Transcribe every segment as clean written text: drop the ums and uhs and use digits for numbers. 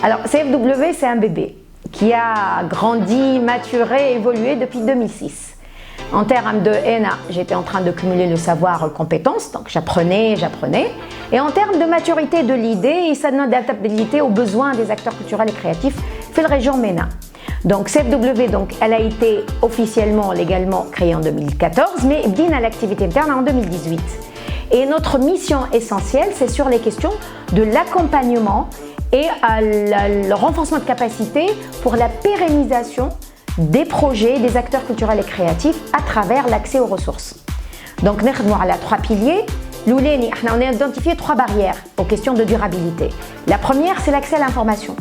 Alors, CFW, c'est un bébé qui a grandi, maturé, évolué depuis 2006. En termes de ENA, j'étais en train de cumuler le savoir compétences, donc j'apprenais. Et en termes de maturité de l'idée et d'adaptabilité aux besoins des acteurs culturels et créatifs, fait la région MENA. Donc CFW, elle a été officiellement, légalement créée en 2014, mais bdina l'activité interne en 2018. Et notre mission essentielle, c'est sur les questions de l'accompagnement et le renforcement de capacité pour la pérennisation des projets des acteurs culturels et créatifs à travers l'accès aux ressources. Donc, nous avons 3 piliers. On a identifié 3 barrières aux questions de durabilité. La première, c'est l'accès à l'information.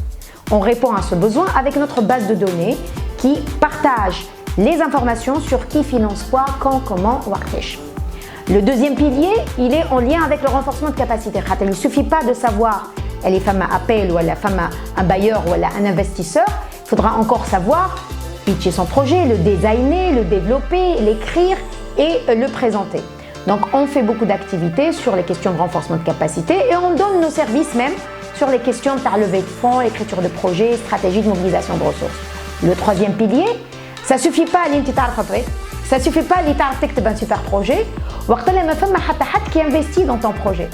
On répond à ce besoin avec notre base de données qui partage les informations sur qui finance quoi, quand, comment, où. Le deuxième pilier, il est en lien avec le renforcement de capacité. Il ne suffit pas de savoir elle est femme à appel ou elle est femme à un bailleur ou elle a un investisseur. Il faudra encore savoir pitcher son projet, le designer, le développer, l'écrire et le présenter. Donc on fait beaucoup d'activités sur les questions de renforcement de capacité et on donne nos services même sur les questions de levée de fonds, écriture de projets, stratégie de mobilisation de ressources. Le troisième pilier, ça ne suffit pas à l'interpréter. Ça ne suffit pas à t'écrire un super projet qui investit dans ton projet.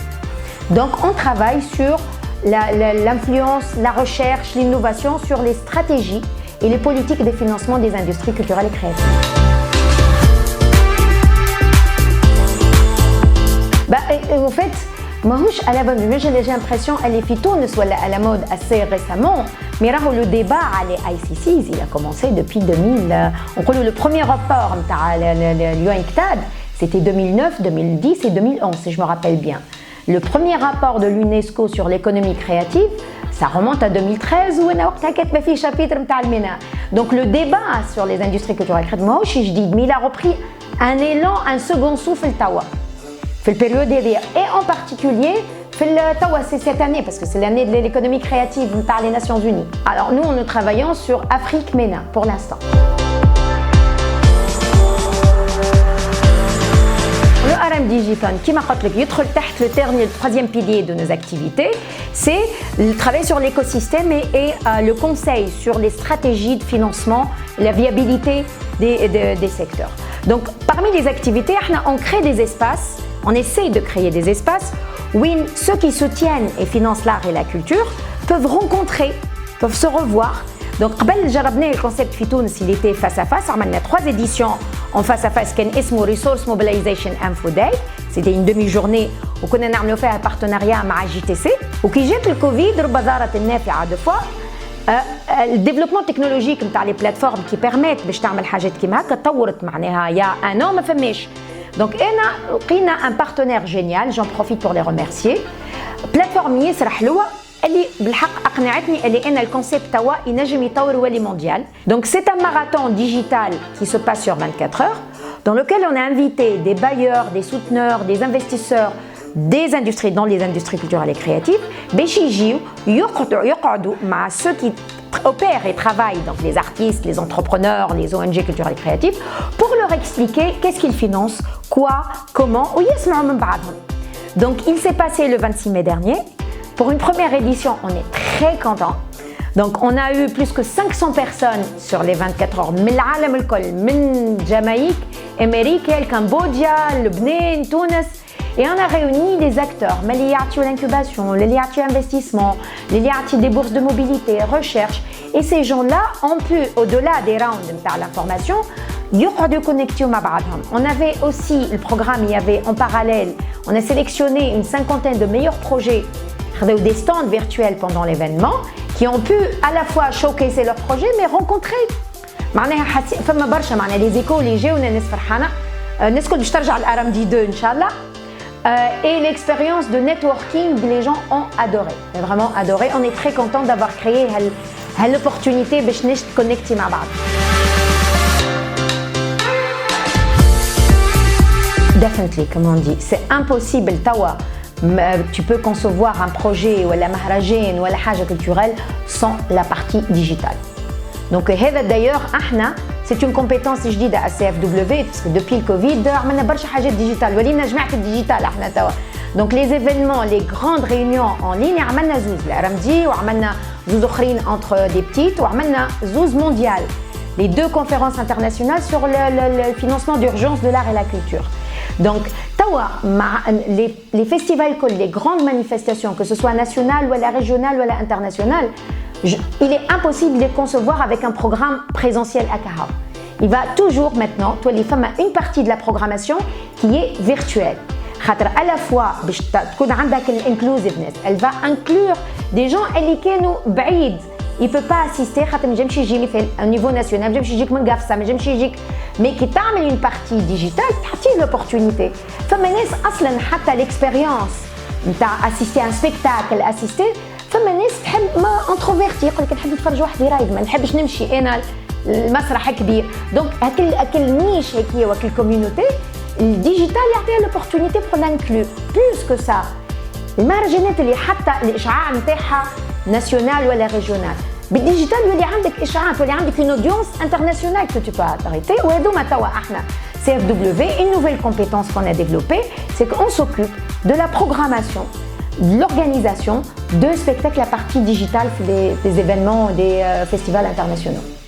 Donc on travaille sur l'influence, la recherche, l'innovation sur les stratégies et les politiques de financement des industries culturelles et créatives. En fait, à la bonne j'ai l'impression qu'elle est à la mode assez récemment, mais le débat à l'ICC, il a commencé depuis 2000. Le premier rapport de l'UNCTAD, c'était 2009, 2010 et 2011, si je me rappelle bien. Le premier rapport de l'UNESCO sur l'économie créative, ça remonte à 2013 où on a fait chapitre. Donc le débat sur les industries culturelles créatives, mais il a repris un élan, un second souffle tawa. Fait le période derrière et en particulier c'est cette année parce que c'est l'année de l'économie créative par les Nations Unies. Alors nous travaillons sur Afrique MENA pour l'instant. Le RM Digital, qui m'a dit le troisième pilier de nos activités, c'est le travail sur l'écosystème et le conseil sur les stratégies de financement et la viabilité des secteurs. Donc, parmi les activités, on crée des espaces, on essaye de créer des espaces où ceux qui soutiennent et financent l'art et la culture peuvent rencontrer, peuvent se revoir. Donc, le concept Fitoun, il était face à face. On a 3 éditions en face à face qui est Resource Mobilization Info Day. C'était une demi-journée où on a fait un partenariat avec JTC. Et qui jette le Covid, le développement technologique de les plateformes qui permettent de faire des choses comme ça, il y a un an, ما فماش. Donc, on a un partenaire génial, j'en profite pour les remercier. Plateforme يسرح لوا اللي بالحق اقنعتني اللي انا الكونسيبت توا ينجم يطور يولي mondial. Donc c'est un marathon digital qui se passe sur 24 heures dans lequel on a invité des bailleurs, des souteneurs, des investisseurs des industries dans les industries culturelles et créatives باش يجيو يقعدوا مع ceux qui opèrent et travaillent, donc les artistes, les entrepreneurs, les ONG culturelles et créatives pour leur expliquer qu'est-ce qu'ils financent, quoi, comment ويسمعوا من بعضهم. Donc il s'est passé le 26 mai dernier. Pour une première édition, on est très content. Donc, on a eu plus que 500 personnes sur les 24 heures. من العالم الكل, من Jamaïque, Amérique, Cambodge, Lebanon, Tunis. Et on a réuni des acteurs, les liartis l'incubation, les liartis investissement, les liartis des bourses de mobilité, recherche. Et ces gens-là ont pu, au-delà des rounds par l'information, on avait aussi le programme, il y avait en parallèle, on a sélectionné une 50aine de meilleurs projets des stands virtuels pendant l'événement qui ont pu à la fois showcaser leurs projets mais rencontrer les échos les جاونا ناس فرحانه الناس كل باش ترجع الRMD 2 ان شاء الله et l'expérience de networking les gens ont adoré vraiment adoré. On est très content d'avoir créé l'opportunité باش نكونكتي مع بعض. Definitely, comme on dit, c'est impossible tawa. Tu peux concevoir un projet ou la mahrajen ou la haja culturelle sans la partie digitale. Donc d'ailleurs, c'est une compétence جديدة à CFW parce que depuis le Covid, عملنا برشا حاجات digital. ولينا جماعة الديجيتال احنا توا. Donc les événements, les grandes réunions en ligne عملنا زوز الRMD وعملنا زوز اخرين entre des petites وعملنا زوز mondial, les deux conférences internationales sur le financement d'urgence de l'art et la culture. Donc, les festivals, les grandes manifestations, que ce soit nationales ou régionales ou internationales, il est impossible de les concevoir avec un programme présentiel à Kaha. Il va toujours maintenant, toi les femmes, une partie de la programmation qui est virtuelle. À la fois, elle va inclure des gens qui sont بعيد. Il ne peut pas assister au niveau national, mais qui a une partie digitale, tu as l'opportunité. L'expérience d'assister à un spectacle, assister, introverti, المسرح كبير دونك هاك النيش هيك وهاك الكوميونيتي الديجيتال يعطيها لوبورتونيتي بور لانكلو بلوس كو سا المهرجانات اللي حتى الاشعاع نتاعها ناسيونال ولا ريجيونال بالديجيتال يولي عندك اشعاع تولي عندك اون اودينس انترناسيونال كو تو با اريتي وهذوما توا احنا CFW une nouvelle compétence qu'on a développée c'est qu'on s'occupe de la programmation de l'organisation de spectacles à partie digitale des événements des festivals internationaux.